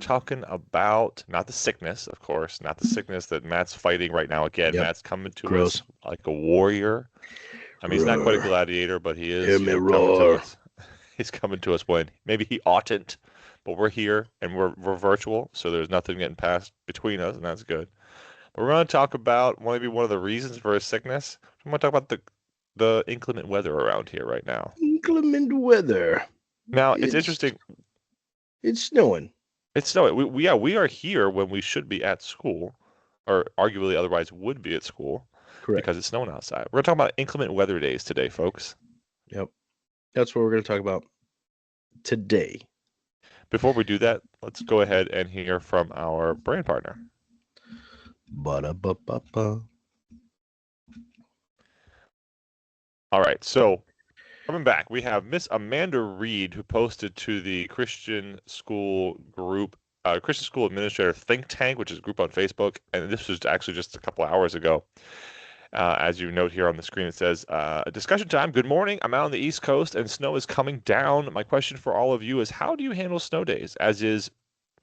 talking about not the sickness, of course, not the sickness that Matt's fighting right now. Again, Yep. Matt's coming to us Gross. like a warrior. I mean, he's not quite a Roar. gladiator, but he Hear is, me coming to roar. us. He's coming to us when maybe he oughtn't, but we're here and we're virtual, so there's nothing getting past between us, and that's good. But we're going to talk about maybe one of the reasons for his sickness. We're going to talk about the inclement weather around here right now. Inclement weather. Now, it's It's interesting. it's snowing. It's snowing. We are here when we should be at school, or arguably otherwise would be at school because Correct. it's snowing outside. We're going to talk about inclement weather days today, folks. Yep. That's what we're going to talk about today. Before we do that, let's go ahead and hear from our brand partner. Ba-da-ba-ba-ba. All right, so coming back, we have Miss Amanda Reed, who posted to the Christian School Group, Christian School Administrator Think Tank, which is a group on Facebook, and this was actually just a couple of hours ago. As you note here on the screen, it says, discussion time. Good morning. I'm out on the East Coast and snow is coming down. My question for all of you is, how do you handle snow days, as is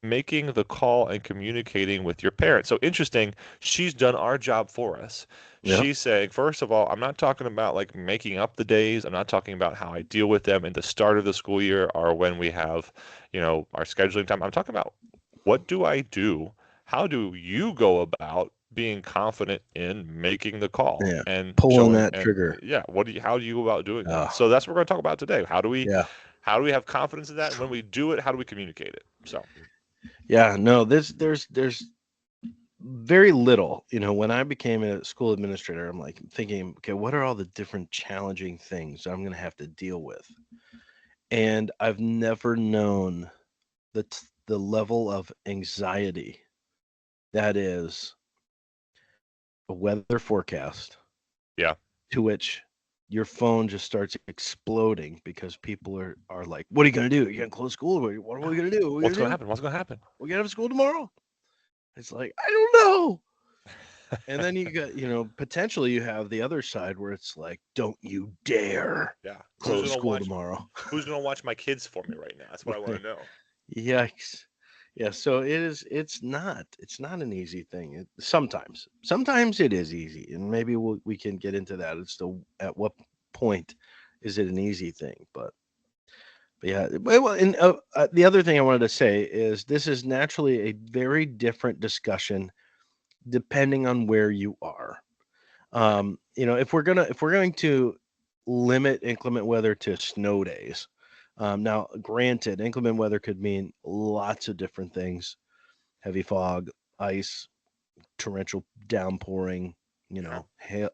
making the call and communicating with your parents? So interesting. She's done our job for us. Yep. She's saying, first of all, I'm not talking about like making up the days. I'm not talking about how I deal with them in the start of the school year or when we have, our scheduling time. I'm talking about, what do I do? How do you go about being confident in making the call Yeah. and Pulling showing, that and trigger. yeah, how do you go about doing that? Uh, So that's what we're going to talk about today. yeah. How do we have confidence in that? And when we do it, how do we communicate it? So, Yeah. No, there's very little. When I became a school administrator, I'm like thinking, okay, what are all the different challenging things I'm going to have to deal with? And I've never known the level of anxiety that is a weather forecast yeah. to which your phone just starts exploding because people are like, "What are you gonna do? Are you gonna close school? What are we gonna do? What are we What's gonna going to do? happen? What's going to happen? We gonna have school tomorrow?" It's like, I don't know. And then you got, potentially you have the other side where it's like, "Don't you dare Yeah. close school tomorrow." Who's going to watch my kids for me right now? That's what I want to know. Yikes. Yeah, so it's not an easy thing. Sometimes it is easy, and maybe we can get into that. It's the at what point is it an easy thing? But yeah, well, and the other thing I wanted to say is this is naturally a very different discussion depending on where you are. If we're going to limit inclement weather to snow days, now granted, inclement weather could mean lots of different things: heavy fog, ice, torrential downpouring, Yeah.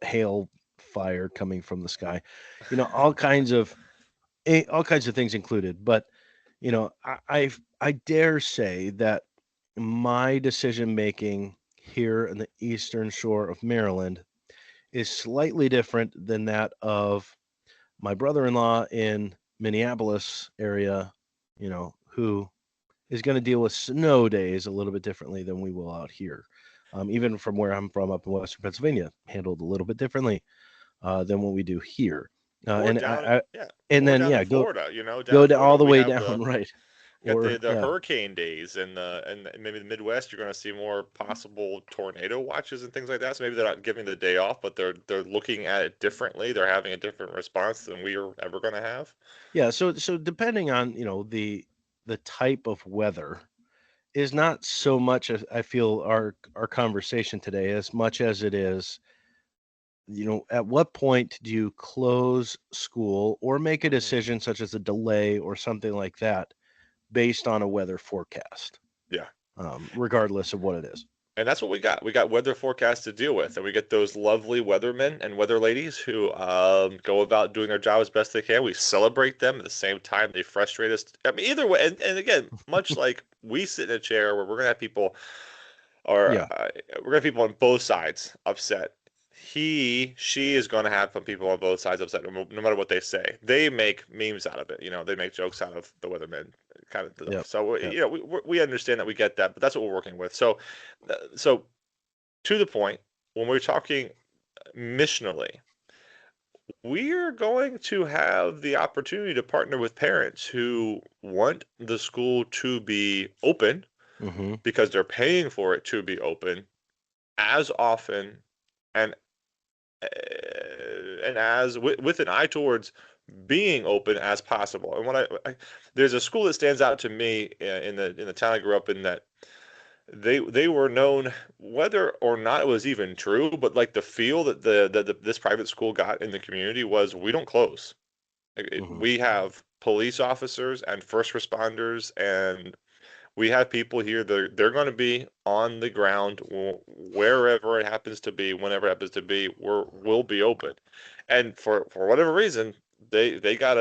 hail, fire coming from the sky, all kinds of things included. But I dare say that my decision making here in the eastern shore of Maryland is slightly different than that of my brother-in-law in Minneapolis area, who is going to deal with snow days a little bit differently than we will out here. Even from where I'm from up in Western Pennsylvania, handled a little bit differently than what we do here. Or And down, I yeah, and or then down in yeah, Florida, down go in down Florida, all the we way have down, right? got Or the yeah, hurricane days, and maybe the Midwest, you're going to see more possible tornado watches and things like that. So maybe they're not giving the day off, but they're looking at it differently. They're having a different response than we are ever going to have. yeah. So depending on the type of weather is not so much as I feel our conversation today as much as it is, at what point do you close school or make a Hmm. decision such as a delay or something like that based on a weather forecast, Yeah. regardless of what it is. And that's what we got. We got weather forecasts to deal with, and we get those lovely weathermen and weather ladies who go about doing their job as best they can. We celebrate them at the same time. They frustrate us. I mean, either way, and again, much like we sit in a chair where we're gonna have people, or Yeah, we're gonna have people on both sides upset. She is gonna have some people on both sides upset, no matter what they say. They make memes out of it. They make jokes out of the weathermen kind of stuff. yep, So yep. we understand that, we get that, but that's what we're working with. So to the point, when we're talking missionally, we're going to have the opportunity to partner with parents who want the school to be open, Mm-hmm. because they're paying for it to be open as often and as with an eye towards being open as possible. And there's a school that stands out to me in the town I grew up in that they were known, whether or not it was even true, but like the feel that this private school got in the community was we don't close. Mm-hmm. We have police officers and first responders, and we have people here that they're going to be on the ground wherever it happens to be, whenever it happens to be. We'll be open, and for whatever reason, they got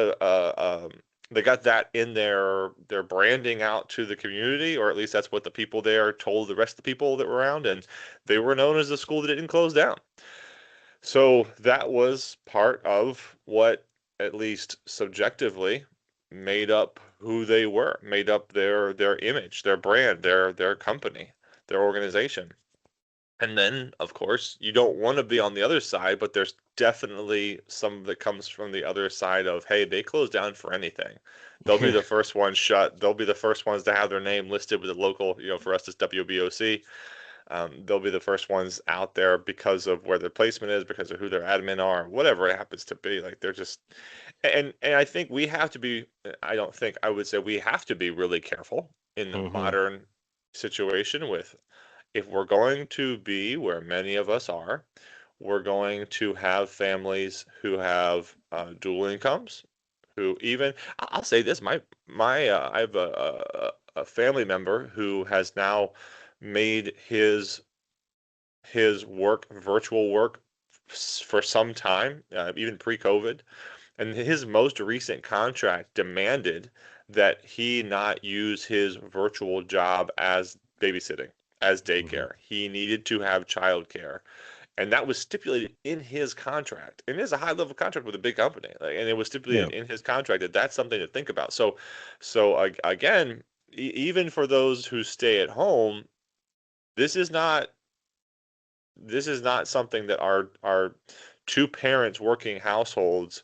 they got that in their branding out to the community, or at least that's what the people there told the rest of the people that were around, and they were known as the school that didn't close down. So that was part of what, at least subjectively, made up who they were, made up their image, their brand, their company, their organization. And then, of course, you don't want to be on the other side, but there's definitely some that comes from the other side of, hey, they close down for anything. They'll be Yeah. the first ones shut. They'll be the first ones to have their name listed with the local, for us it's WBOC. They'll be the first ones out there because of where their placement is, because of who their admin are, whatever it happens to be. Like they're just, and I think we have to be. I don't think I would say we have to be really careful in the Mm-hmm. modern situation with if we're going to be where many of us are, we're going to have families who have dual incomes, who even I'll say this, my I have a family member who has now made his work virtual work for some time, even pre-COVID, and his most recent contract demanded that he not use his virtual job as babysitting, as Mm-hmm. daycare. He needed to have childcare, and that was stipulated in his contract. And it is a high level contract with a big company, like, and it was Yeah. stipulated in his contract that that's something to think about. Again, even for those who stay at home, this is not this is not something that our two parents working households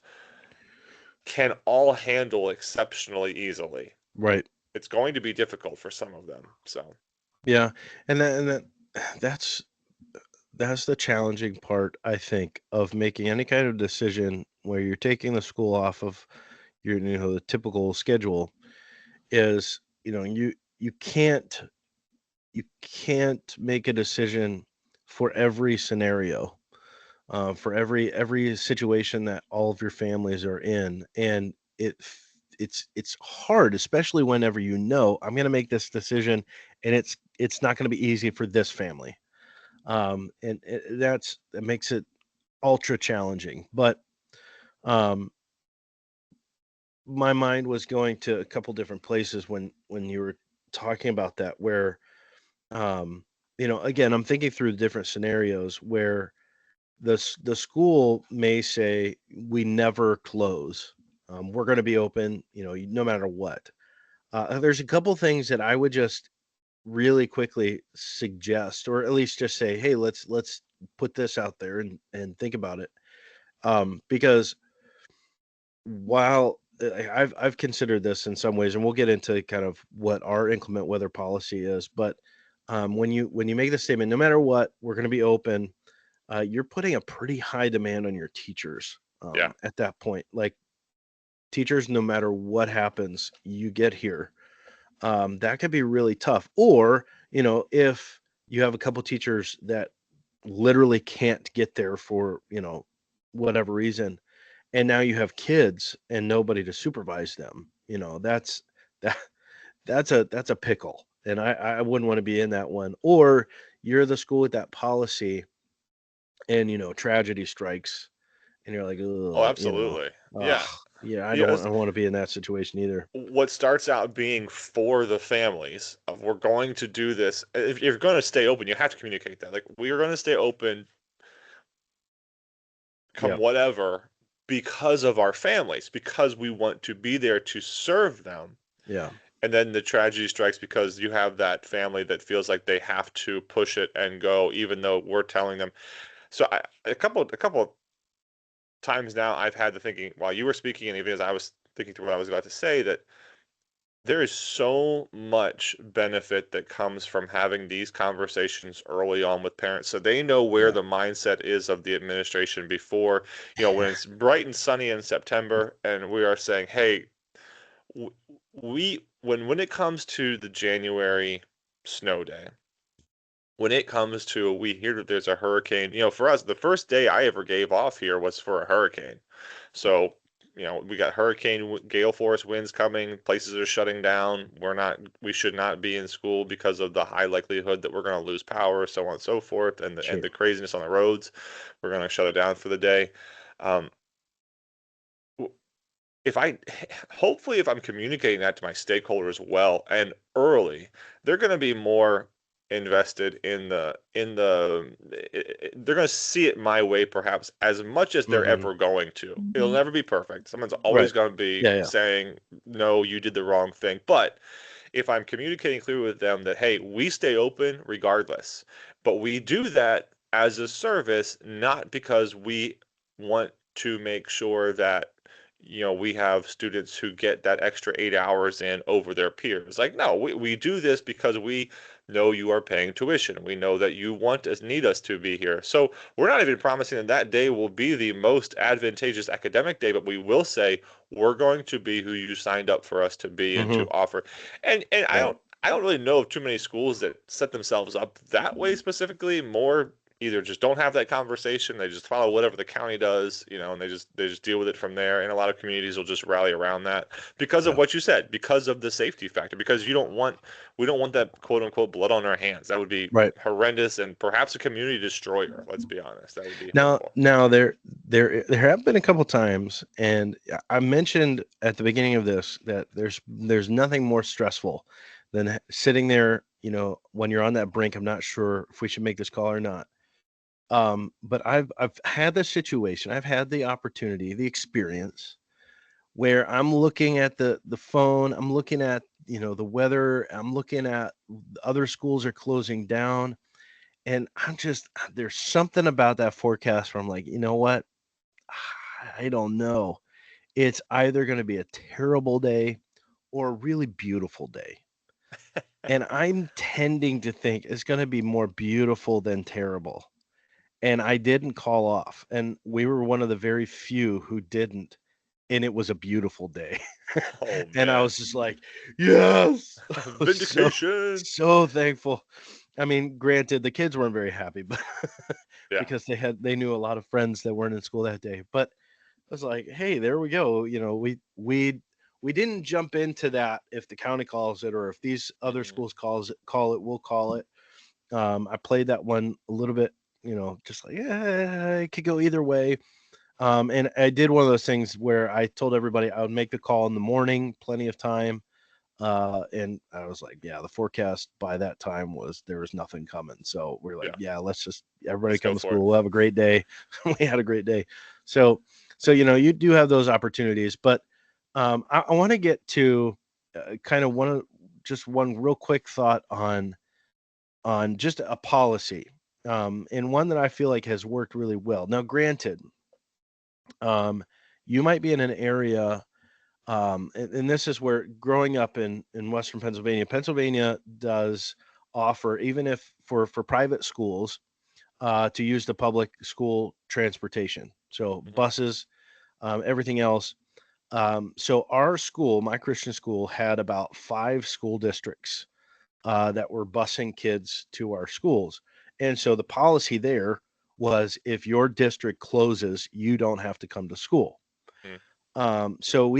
can all handle exceptionally easily. Right. It's going to be difficult for some of them. So, Yeah. And that's that's the challenging part, I think, of making any kind of decision where you're taking the school off of your, the typical schedule is, you can't you can't make a decision for every scenario, for every situation that all of your families are in, and it's hard, especially whenever I'm going to make this decision, and it's not going to be easy for this family, and that makes it ultra challenging. But um, my mind was going to a couple different places when you were talking about that, where um, again, I'm thinking through the different scenarios where the school may say we never close. We're going to be open, no matter what. There's a couple things that I would just really quickly suggest, or at least just say, hey, let's put this out there and think about it. Because while I've considered this in some ways, and we'll get into kind of what our inclement weather policy is, but when you make the statement, no matter what, we're going to be open, you're putting a pretty high demand on your teachers, yeah. at that point. Like, teachers, no matter what happens, you get here. That could be really tough. Or, if you have a couple teachers that literally can't get there for, whatever reason, and now you have kids and nobody to supervise them, that that's a pickle. And I wouldn't want to be in that one. Or you're the school with that policy, and tragedy strikes, and you're like, Oh, ugh, absolutely. ugh, Yeah. yeah, Because I don't want to be in that situation either. what starts out being for the families of we're going to do this. If you're going to stay open, you have to communicate that. Like we are going to stay open come Yeah, whatever because of our families, because we want to be there to serve them. yeah, And then the tragedy strikes because you have that family that feels like they have to push it and go, even though we're telling them. So a couple times now I've had the thinking while you were speaking, and even as I was thinking through what I was about to say, that There is so much benefit that comes from having these conversations early on with parents so they know where Yeah. the mindset is of the administration before, when it's bright and sunny in September and we are saying, hey, we when it comes to the January snow day, when it comes to we hear that there's a hurricane, for us, the first day I ever gave off here was for a hurricane. So, we got gale force winds coming, places are shutting down. We should not be in school because of the high likelihood that we're going to lose power, so on and so forth, and the Sure. craziness on the roads. We're going to shut it down for the day. Um, if I hopefully if I'm communicating that to my stakeholders well and early, they're going to be more invested they're going to see it my way perhaps as much as they're Hmm. ever going to. It'll never be perfect. Someone's always Right. going to be Yeah. Yeah. saying, "No, you did the wrong thing." But if I'm communicating clearly with them that, hey, we stay open regardless, but we do that as a service, not because we want to make sure that we have students who get that extra 8 hours in over their peers. Like, no, we do this because we know you are paying tuition. We know that you need us to be here. So we're not even promising that that day will be the most advantageous academic day, but we will say we're going to be who you signed up for us to be and to Hmm. offer. And Right. I don't really know of too many schools that set themselves up that way specifically. More either just don't have that conversation, they just follow whatever the county does, and they just deal with it from there. And a lot of communities will just rally around that because of Yeah. what you said, because of the safety factor, because we don't want that quote unquote blood on our hands. That would be Right. horrendous and perhaps a community destroyer. Let's be honest, that would be Now, hurtful. there have been a couple times, and I mentioned at the beginning of this that there's nothing more stressful than sitting there, when you're on that brink. I'm not sure if we should make this call or not. But I've had the situation, I've had the opportunity, the experience where I'm looking at the phone, I'm looking at, the weather, I'm looking at other schools are closing down, and there's something about that forecast where I'm like, you know what? I don't know. It's either going to be a terrible day or a really beautiful day. And I'm tending to think it's going to be more beautiful than terrible. And I didn't call off. And we were one of the very few who didn't. And it was a beautiful day. Oh And I man. was just like, yes. I was Vindication. so thankful. I mean, granted, the kids weren't very happy, but Yeah. because they knew a lot of friends that weren't in school that day. But I was like, hey, there we go. We didn't jump into that if the county calls it or if these other Hmm. schools call it, we'll call it. I played that one a little bit, just like, yeah, it could go either way. And I did one of those things where I told everybody I would make the call in the morning, plenty of time. And I was like, yeah, the forecast by that time was there was nothing coming. So we're like, Yeah. yeah, let's just everybody Let's come go to for it. school. We'll have a great day. We had a great day. So, you do have those opportunities, but I want to get to kind of just one real quick thought on just a policy, and one that I feel like has worked really well. Now, granted, um, you might be in an area, and this is where growing up in Western Pennsylvania, Pennsylvania does offer, even if for private schools, to use the public school transportation, so Hmm. buses, everything else. So our school, my Christian school, had about 5 school districts that were busing kids to our schools. And so the policy there was if your district closes, you don't have to come to school. So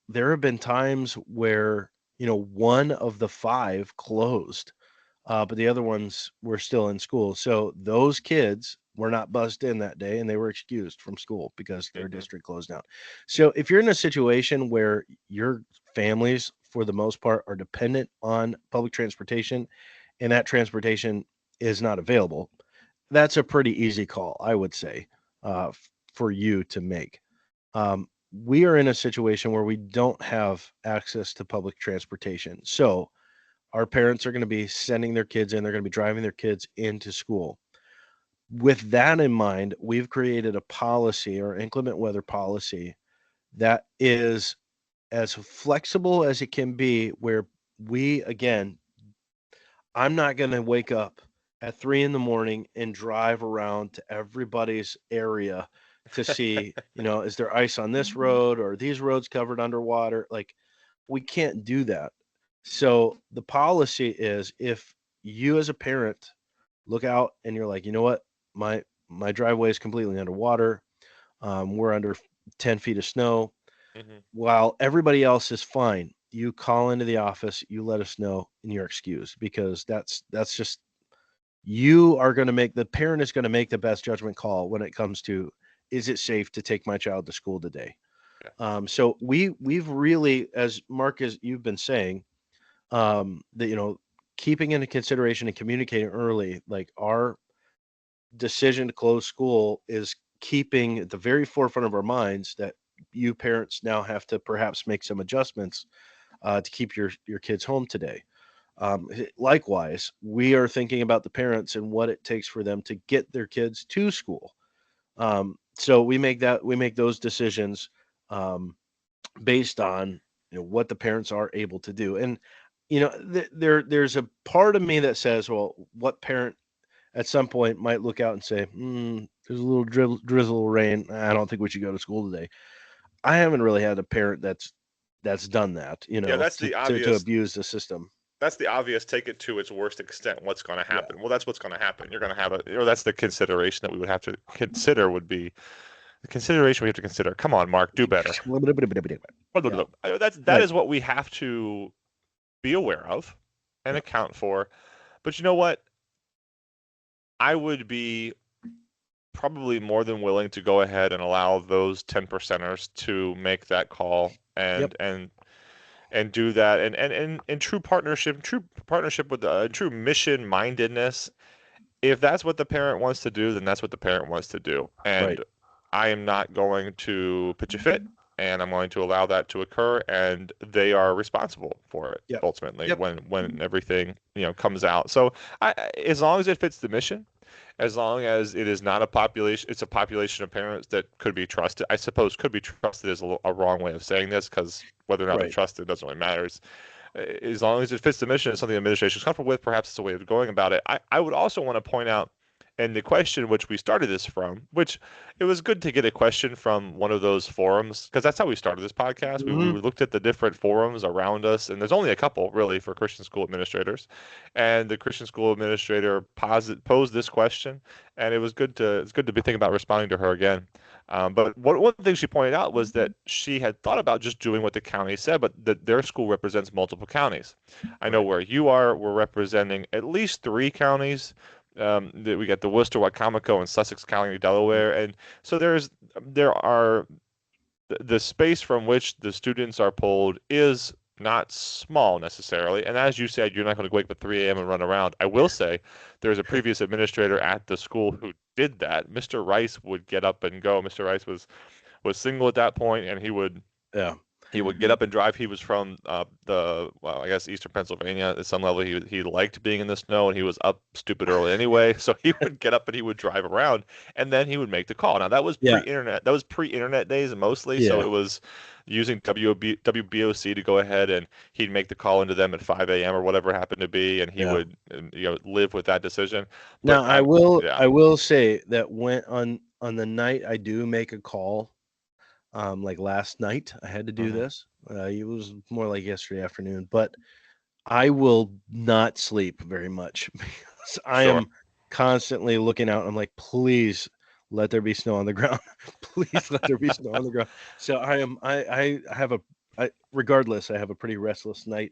there have been times where, one of the 5 closed, but the other ones were still in school. So those kids were not buzzed in that day and they were excused from school because their Hmm. district closed down. So if you're in a situation where your families, for the most part, are dependent on public transportation and that transportation is not available, that's a pretty easy call, I would say, for you to make. We are in a situation where we don't have access to public transportation. So our parents are going to be sending their kids in, they're going to be driving their kids into school. With that in mind, we've created a policy or inclement weather policy that is as flexible as it can be, where we again, I'm not going to wake up at 3 in the morning and drive around to everybody's area to see, is there ice on this road or are these roads covered underwater? Like, we can't do that. So the policy is, if you as a parent look out and you're like, my driveway is completely underwater. We're under 10 feet of snow. Hmm. While everybody else is fine, you call into the office, you let us know, and you're excused, because that's just, you are going to make, the parent is going to make the best judgment call when it comes to, is it safe to take my child to school today? Yeah. So we've really, as Mark, as you've been saying, that keeping into consideration and communicating early, like, our decision to close school is keeping at the very forefront of our minds that you parents now have to perhaps make some adjustments to keep your kids home today. Likewise, we are thinking about the parents and what it takes for them to get their kids to school. So we make those decisions um, based on what the parents are able to do. And there's a part of me that says, well, what parent at some point might look out and say, there's a little drizzle rain, I don't think we should go to school today. I haven't really had a parent that's done that, Yeah, to abuse the system. that's the obvious take it to its worst extent. What's going to Yeah. happen? Well, that's what's going to happen. You're going to have that's the consideration that we would have to consider, would be the consideration we have to consider. Come on, Mark, do better. Yeah. That Right. is what we have to be aware of and Yeah. account for. But you know what? I would be probably more than willing to go ahead and allow those 10 percenters to make that call Yep. and do that and in true partnership with true mission mindedness. If that's what the parent wants to do, then that's what the parent wants to do. Right. And I am not going to pitch a fit, and I'm going to allow that to occur, and they are responsible for it Yep. ultimately Yep. when everything comes out. So as long as it fits the mission, as long as it is not a population, it's a population of parents that could be trusted. I suppose could be trusted is a wrong way of saying this, because whether or not they're Right. trusted doesn't really matter. As long as it fits the mission, it's something the administration is comfortable with, perhaps it's a way of going about it. I would also want to point out, and the question which we started this from, which it was good to get a question from one of those forums, because that's how we started this podcast. We Hmm. looked at the different forums around us, and there's only a couple really for Christian school administrators. And the Christian school administrator posed this question, and it's good to be thinking about responding to her again. But one thing she pointed out was that she had thought about just doing what the county said, but that their school represents multiple counties. I know Right. where you are, we're representing at least three counties. We got the Worcester, Wacomico, and Sussex County, Yep. Delaware, and so there are the space from which the students are pulled is not small necessarily. And as you said, you're not going to wake up at 3 a.m. and run around. I will say there's a previous administrator at the school who did that. Mr. Rice would get up and go. Mr. Rice was single at that point, and Yeah. he would get up and drive. He was from well, I guess Eastern Pennsylvania. At some level, he liked being in the snow, and he was up stupid early anyway. So he would get up and he would drive around, and then he would make the call. Now that was Yeah. pre-internet. That was pre-internet days mostly. So Yeah. it was using WBOC to go ahead, and he'd make the call into them at 5 a.m. or whatever it happened to be, and he Yeah. would live with that decision. Now But yeah. I will say that when on the night I do make a call, like last night, I had to do Hmm. this. It was more like yesterday afternoon, but I will not sleep very much because I Sure. am constantly looking out. I'm like, please let there be snow on the ground. Please let there be snow on the ground. So I have regardless, I have a pretty restless night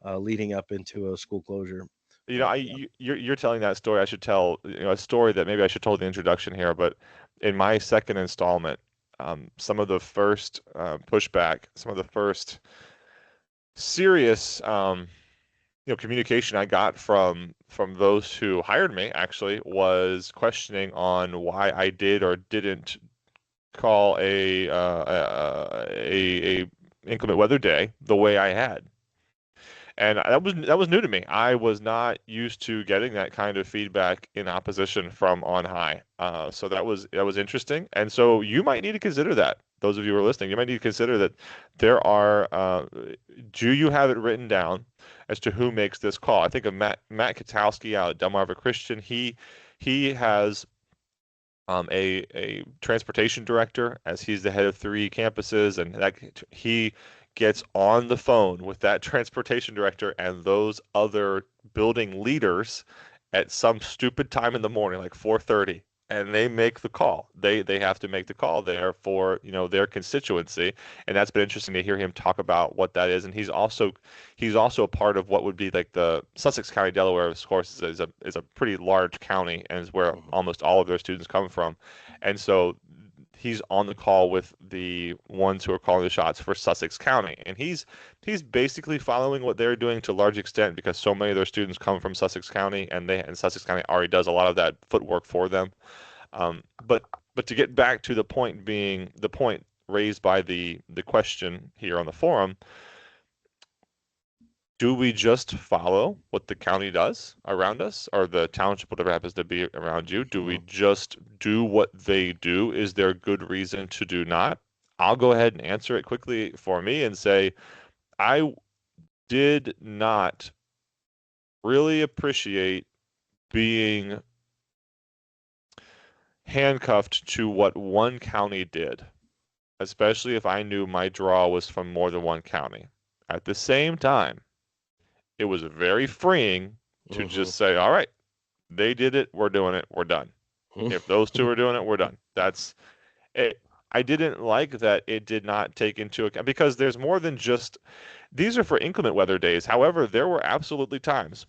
leading up into a school closure. But You're telling that story. I should tell, a story that maybe I should tell the introduction here, but in my second installment, some of the first pushback, some of the first serious, communication I got from those who hired me actually was questioning on why I did or didn't call a inclement weather day the way I had. And that was new to me. I was not used to getting that kind of feedback in opposition from on high. So that was interesting. And so you might need to consider that. those of you who are listening, you might need to consider that there are. Do you have it written down as to who makes this call? I think of Matt Katowski out at Delmarva Christian. He has a transportation director, as he's the head of 3 campuses, and that he gets on the phone with that transportation director and those other building leaders at some stupid time in the morning, like 4:30, and they make the call. They have to make the call there for, their constituency, and that's been interesting to hear him talk about what that is. And he's also a part of what would be like the Sussex County, Delaware, of course, is a pretty large county and is where Mhm. almost all of their students come from. And so he's on the call with the ones who are calling the shots for Sussex County, and he's basically following what they're doing to a large extent because so many of their students come from Sussex County, and Sussex County already does a lot of that footwork for them. But to get back to the point being the point raised by the question here on the forum, do we just follow what the county does around us, or the township, whatever happens to be around you? Do we Mhm. just do what they do? Is there good reason to do not? I'll go ahead and answer it quickly for me and say I did not really appreciate being handcuffed to what one county did, especially if I knew my draw was from more than one county. At the same time, it was very freeing to Mhm. just say, all right, they did it, we're doing it, we're done. If those two are doing it, we're done. That's it. I didn't like that it did not take into account, because there's more than just these are for inclement weather days. However, there were absolutely times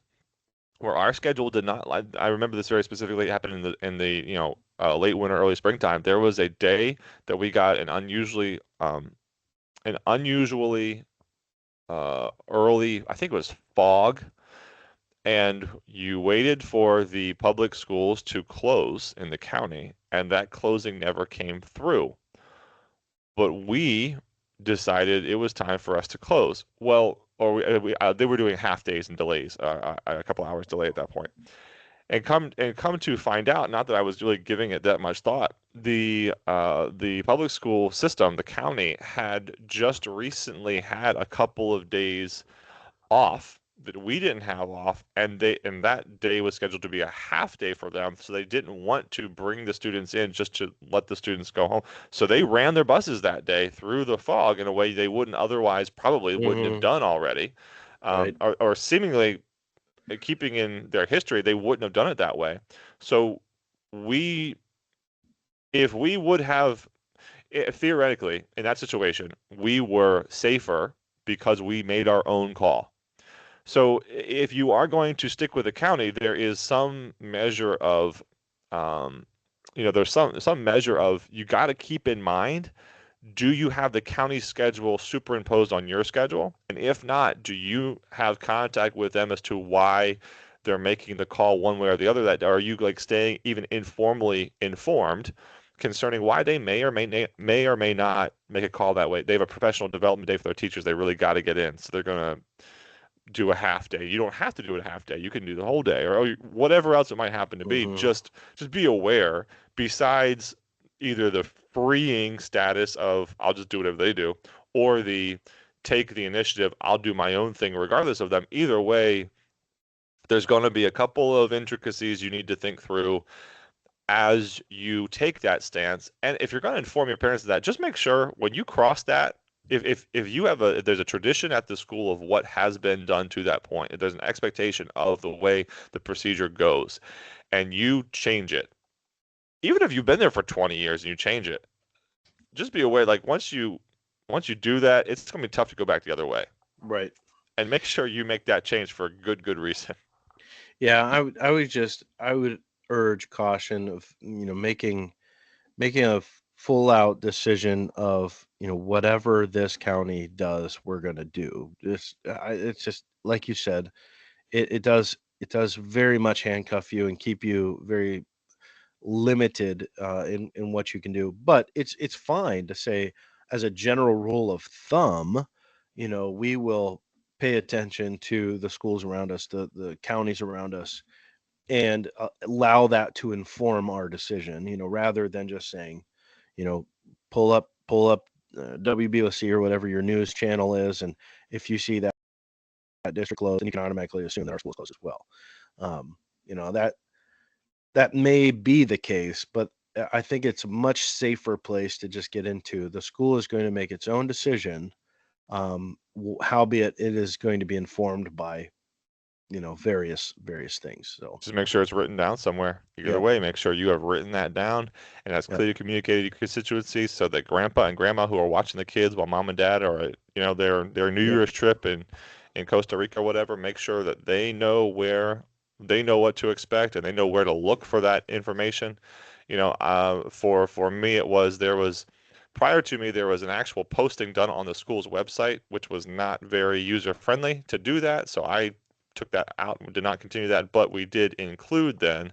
where our schedule did not. I remember this very specifically. It happened in the late winter, early springtime. There was a day that we got an unusually early. I think it was fog, and you waited for the public schools to close in the county, and that closing never came through. But we decided it was time for us to close. Well, or they were doing half days and delays, a couple hours delay at that point. And come to find out, not that I was really giving it that much thought, the public school system, the county, had just recently had a couple of days off that we didn't have off, and that day was scheduled to be a half day for them, so they didn't want to bring the students in just to let the students go home. So they ran their buses that day through the fog in a way they wouldn't otherwise probably wouldn't have Mhm. done already, Right. or seemingly keeping in their history, they wouldn't have done it that way. So we, if we would have, theoretically, in that situation, we were safer because we made our own call. So if you are going to stick with the county, there is some measure of, um, there's some measure of you got to keep in mind, do you have the county schedule superimposed on your schedule? And if not, do you have contact with them as to why they're making the call one way or the other that day? Are you like staying even informally informed concerning why they may or may not make a call that way? They have a professional development day for their teachers. They really got to get in. So they're going to do a half day. You don't have to do it a half day. You can do the whole day, or whatever else it might happen to be. Mhm. Just be aware. Besides either the freeing status of I'll just do whatever they do, or the take the initiative, I'll do my own thing regardless of them. Either way, there's going to be a couple of intricacies you need to think through as you take that stance. And if you're going to inform your parents of that, just make sure when you cross that, if you have if there's a tradition at the school of what has been done to that point, if there's an expectation of the way the procedure goes, and you change it, even if you've been there for 20 years and you change it, just be aware, like once you do that, it's going to be tough to go back the other way. Right. And make sure you make that change for a good reason. Yeah, I would urge caution of, making a full out decision of, whatever this county does, we're going to do. It's just like you said, it does very much handcuff you and keep you very limited in what you can do. But it's fine to say, as a general rule of thumb, we will pay attention to the schools around us, the counties around us, and allow that to inform our decision, rather than just saying, you know, pull up WBOC or whatever your news channel is, and if you see that district closed, then you can automatically assume that our school is closed as well. That may be the case, but I think it's a much safer place to just get into. The school is going to make its own decision, howbeit it is going to be informed by various things. So Just make sure it's written down somewhere. Either yeah, way, make sure you have written that down and that's yeah, clearly communicated to your constituency so that grandpa and grandma who are watching the kids while mom and dad are at, their New yep, Year's trip in Costa Rica or whatever, make sure that they know what to expect and they know where to look for that information. For me there was prior to me there was an actual posting done on the school's website, which was not very user friendly to do that. So I took that out and did not continue that, but we did include then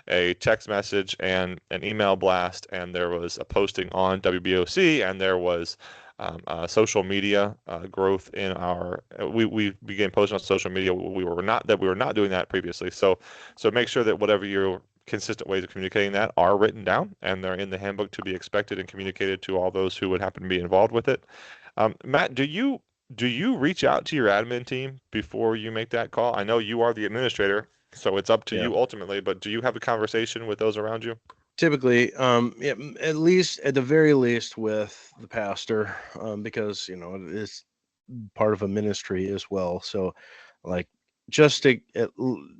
a text message and an email blast, and there was a posting on WBOC, and there was social media growth in our. We began posting on social media. We were not doing that previously. So make sure that whatever your consistent ways of communicating that are written down and they're in the handbook to be expected and communicated to all those who would happen to be involved with it. Matt, do you reach out to your admin team before you make that call? I know you are the administrator, so it's up to yeah. you ultimately, but do you have a conversation with those around you? Typically, yeah, at least at the very least with the pastor, because it is part of a ministry as well. So, like, just to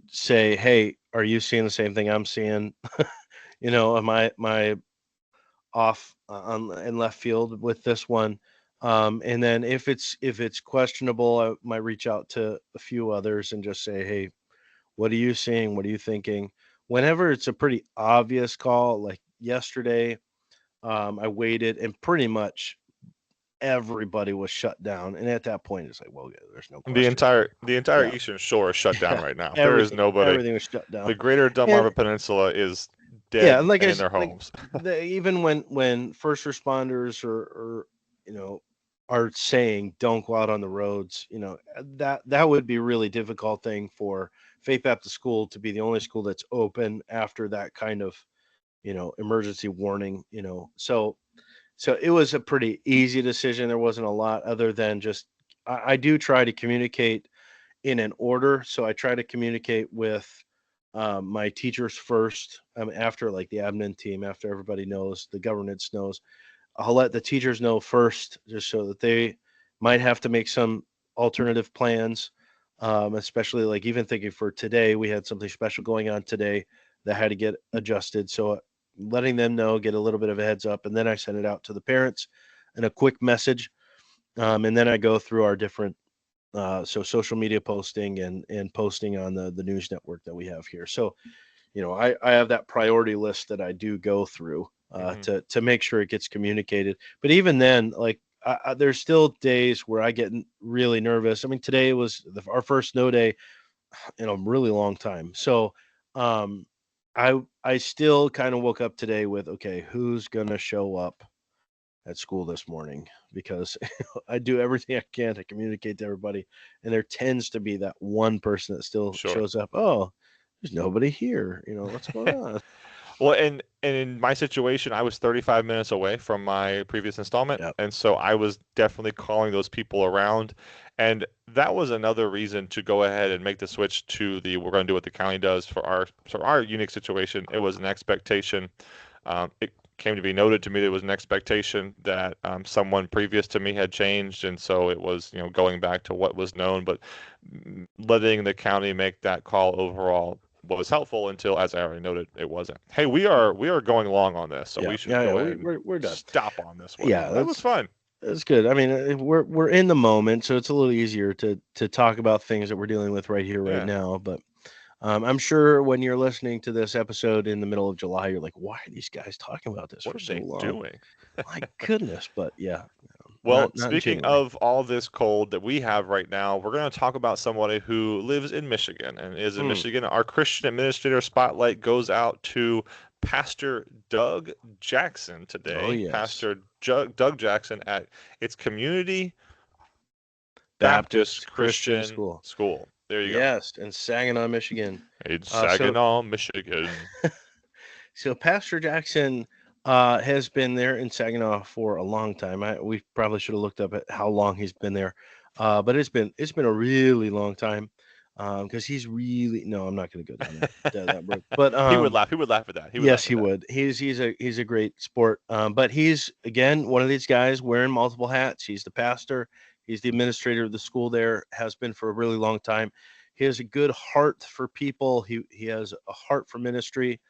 say, hey, are you seeing the same thing I'm seeing? Am I off on in left field with this one? And then if it's questionable, I might reach out to a few others and just say, hey, what are you seeing? What are you thinking? Whenever it's a pretty obvious call, like yesterday, I waited and pretty much everybody was shut down. And at that point, it's like, well, yeah, there's no The question. entire Yeah, Eastern Shore is shut down yeah, right now. There is nobody. everything was shut The down. greater And Delmarva Peninsula is yeah, dead and like and in their like homes. even when first responders or you know are saying don't go out on the roads, that would be a really difficult thing for Faith Baptist School to be the only school that's open after that kind of emergency warning. So it was a pretty easy decision. There wasn't a lot other than just I do try to communicate in an order. So I try to communicate with my teachers first, after like the admin team, after everybody knows, the governance knows. I'll let the teachers know first, just so that they might have to make some alternative plans. Especially like even thinking for today, we had something special going on today that had to get adjusted. So letting them know, get a little bit of a heads up, and then I send it out to the parents in a quick message. And then I go through our different so social media posting and posting on the news network that we have here. So I have that priority list that I do go through Hmm. to make sure it gets communicated. But even then, like there's still days where I get really nervous. I mean, today was our first snow day in a really long time. So um, I still kind of woke up today with, okay, who's gonna show up at school this morning, because I do everything I can to communicate to everybody, and there tends to be that one person that still Sure. shows up. Oh, there's nobody here. What's going on? Well, and in my situation, I was 35 minutes away from my previous installment, Yeah. and so I was definitely calling those people around, and that was another reason to go ahead and make the switch to the we're going to do what the county does for our unique situation. It was an expectation. It came to be noted to me there was an expectation that someone previous to me had changed, and so it was going back to what was known, but letting the county make that call overall was helpful until, as I already noted, it wasn't. Hey, we are going long on this, so Yeah, we should yeah, yeah. go We, ahead and we're done. stop on this one. Yeah, That was fun. that's good. I mean, we're in the moment, so it's a little easier to talk about things that we're dealing with right here, right Yeah. now. But I'm sure when you're listening to this episode in the middle of July, you're like, why are these guys talking about this What for are so they long? doing? My goodness. But yeah, Well, not in speaking January. of all this cold that we have right now, we're going to talk about somebody who lives in Michigan and is in Mm. Michigan. Our Christian administrator spotlight goes out to Pastor Doug Jackson Oh today. yes, Doug Jackson at its Community Baptist Baptist Christian Christian School. School. There you go. Yes, in Saginaw, Michigan. In So Saginaw, Michigan. so Pastor Jackson. Has been there in Saginaw for a long time. We probably should have looked up at how long he's been there, but it's been a really long time. Because he's really no, I'm not going to go down that road. But He would laugh. He would laugh at that. He would yes, laugh at he that. would. He's a great sport. But he's again one of these guys wearing multiple hats. He's the pastor. He's the administrator of the school there. Has been for a really long time. He has a good heart for people. He has a heart for ministry.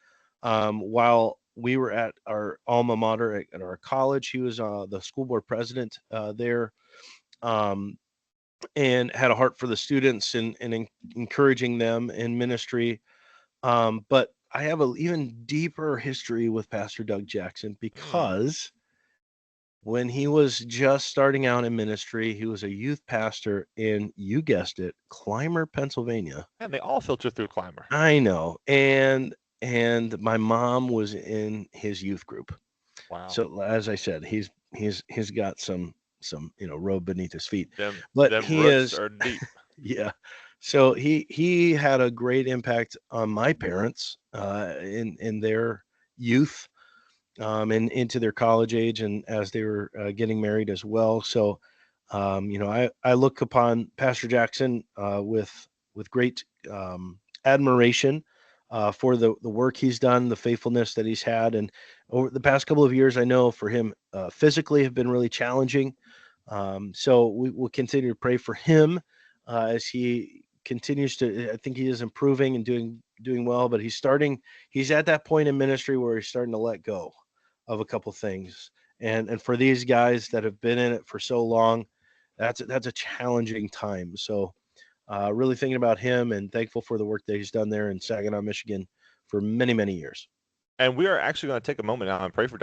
While we were at our alma mater at our college, he was the school board president there, um, and had a heart for the students and encouraging them in ministry. But I have an even deeper history with Pastor Doug Jackson Mm. because when he was just starting out in ministry, he was a youth pastor in, you guessed it, Clymer, Pennsylvania. And they all filter through Climber. I know. And my mom was in his youth group. Wow. So as I said, he's got some road beneath his feet. Them But them he roots is are deep. yeah. So he had a great impact on my parents in their youth, and into their college age, and as they were getting married as well. So I look upon Pastor Jackson with great admiration for the work he's done, the faithfulness that he's had, and over the past couple of years, I know for him physically have been really challenging. So we will continue to pray for him as he continues to. I think he is improving and doing well, but He's at that point in ministry where he's starting to let go of a couple things, and for these guys that have been in it for so long, that's a challenging time. So really thinking about him and thankful for the work that he's done there in Saginaw, Michigan for many, many years. And we are actually going to take a moment now and pray for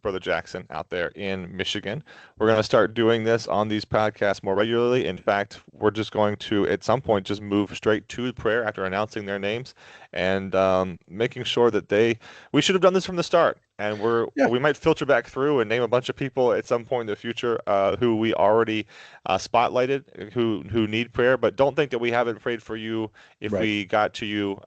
Brother Jackson out there in Michigan. We're going to start doing this on these podcasts more regularly. In fact, we're just going to, at some point, just move straight to prayer after announcing their names and making sure that we should have done this from the start. And Yeah, we might filter back through and name a bunch of people at some point in the future who we already spotlighted who need prayer. But don't think that we haven't prayed for you if right. we got to you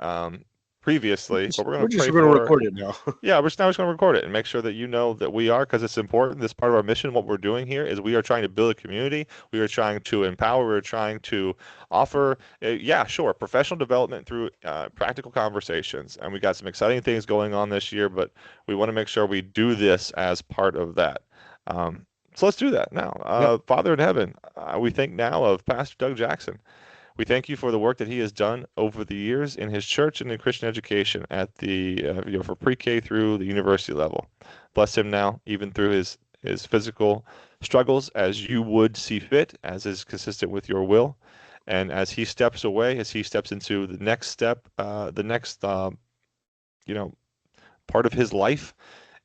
previously, but we're going We're to just pray going to for, record it now. yeah, we're just now just going to record it and make sure that you know that we are, because it's important. This part of our mission, what we're doing here is we are trying to build a community. We are trying to empower. We're trying to offer, yeah, sure, professional development through practical conversations. And we got some exciting things going on this year, but we want to make sure we do this as part of that. So let's do that now. Yep. Father in heaven, we think now of Pastor Doug Jackson. We thank you for the work that he has done over the years in his church and in Christian education at the for pre-K through the university level. Bless him now, even through his physical struggles, as you would see fit, as is consistent with your will, and as he steps away, as he steps into the next step, the next part of his life.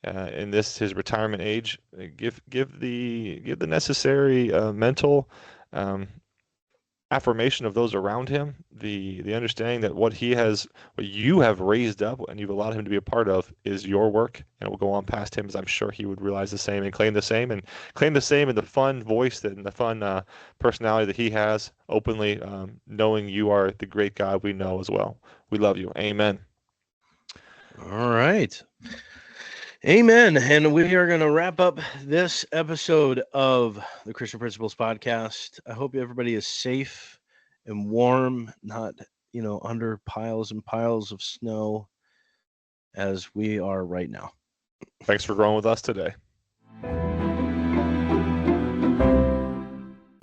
In this his retirement age, give the necessary mental affirmation of those around him, the understanding that what you have raised up and you've allowed him to be a part of is your work, and it will go on past him, as I'm sure he would realize the same and claim the same in the fun voice and the fun personality that he has openly, knowing you are the great God we know as well. We love you. Amen. All right. Amen. And we are going to wrap up this episode of the Christian Principles Podcast. I hope everybody is safe and warm, not, under piles and piles of snow as we are right now. Thanks for growing with us today.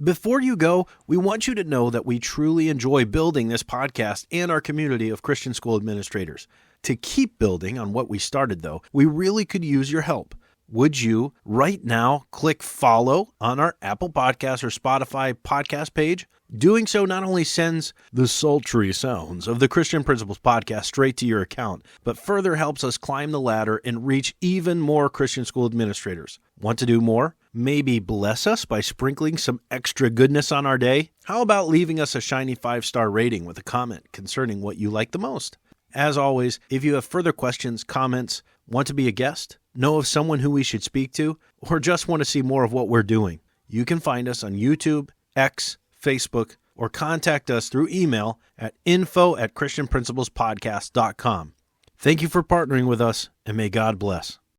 Before you go, we want you to know that we truly enjoy building this podcast and our community of Christian school administrators. To keep building on what we started, though, we really could use your help. Would you, right now, click follow on our Apple Podcast or Spotify podcast page? Doing so not only sends the sultry sounds of the Christian Principles Podcast straight to your account, but further helps us climb the ladder and reach even more Christian school administrators. Want to do more? Maybe bless us by sprinkling some extra goodness on our day? How about leaving us a shiny 5-star rating with a comment concerning what you like the most? As always, if you have further questions, comments, want to be a guest, know of someone who we should speak to, or just want to see more of what we're doing, you can find us on YouTube, X, Facebook, or contact us through email at info@christianprinciplespodcast.com. Thank you for partnering with us, and may God bless.